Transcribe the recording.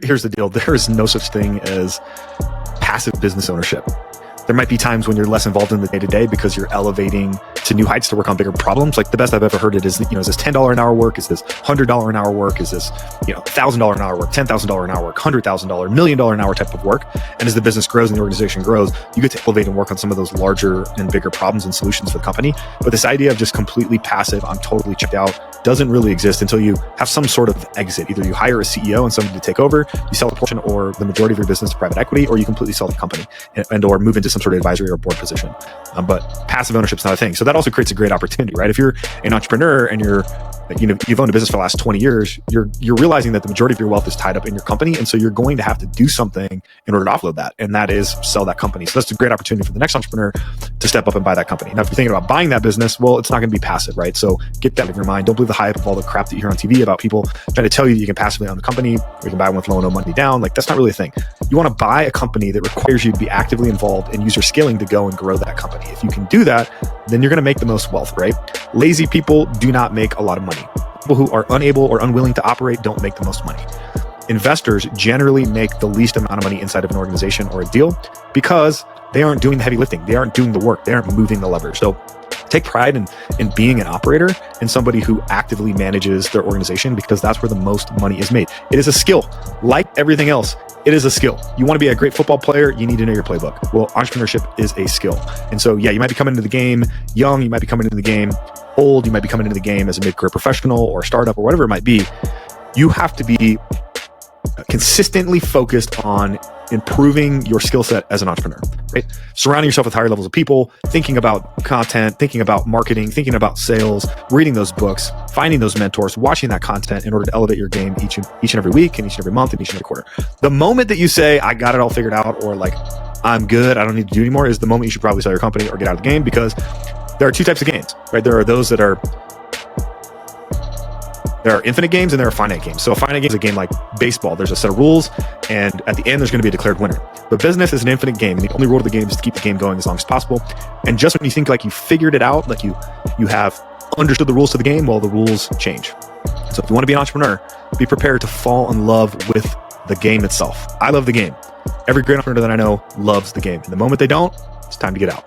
Here's the deal. There is no such thing as passive business ownership. There might be times when you're less involved in the day-to-day because you're elevating to new heights to work on bigger problems. Like the best I've ever heard it is, is this $10 an hour work? Is this $100 an hour work? Is this, $1,000 an hour work, $10,000 an hour work, $100,000, $1 million an hour type of work? And as the business grows and the organization grows, you get to elevate and work on some of those larger and bigger problems and solutions for the company. But this idea of just completely passive, I'm totally checked out, doesn't really exist until you have some sort of exit. Either you hire a CEO and somebody to take over, you sell a portion or the majority of your business to private equity, or you completely sell the company and or move into some sort of advisory or board position. But passive ownership is not a thing. So that also creates a great opportunity, right? If you're an entrepreneur and you've owned a business for the last 20 years, you're realizing that the majority of your wealth is tied up in your company. And so you're going to have to do something in order to offload that. And that is sell that company. So that's a great opportunity for the next entrepreneur to step up and buy that company. Now, if you're thinking about buying that business, well, it's not going to be passive, right? So get that in your mind. Don't believe the hype of all the crap that you hear on TV about people trying to tell you that you can passively own the company, or you can buy one with low and no money down. Like, that's not really a thing. You want to buy a company that requires you to be actively involved and use your scaling to go and grow that company. If you can do that, then you're going to make the most wealth, right? Lazy people do not make a lot of money. People who are unable or unwilling to operate don't make the most money. Investors generally make the least amount of money inside of an organization or a deal because they aren't doing the heavy lifting. They aren't doing the work. They aren't moving the levers. So take pride in being an operator and somebody who actively manages their organization, because that's where the most money is made. It is a skill. Like everything else, it is a skill. You want to be a great football player, you need to know your playbook. Well, entrepreneurship is a skill. And so, yeah, you might be coming into the game young, you might be coming into the game old, you might be coming into the game as a mid-career professional or startup or whatever it might be. You have to be consistently focused on improving your skill set as an entrepreneur, right? Surrounding yourself with higher levels of people, thinking about content, thinking about marketing, thinking about sales, reading those books, finding those mentors, watching that content in order to elevate your game each and every week and each and every month and each and every quarter. The moment that you say, I got it all figured out, or like, I'm good, I don't need to do anymore, is the moment you should probably sell your company or get out of the game, because there are two types of games, right? There are those that are There are infinite games and there are finite games. So a finite game is a game like baseball. There's a set of rules, and at the end, there's going to be a declared winner. But business is an infinite game. And the only rule of the game is to keep the game going as long as possible. And just when you think like you figured it out, like you have understood the rules to the game, well, the rules change. So if you want to be an entrepreneur, be prepared to fall in love with the game itself. I love the game. Every great entrepreneur that I know loves the game. And the moment they don't, it's time to get out.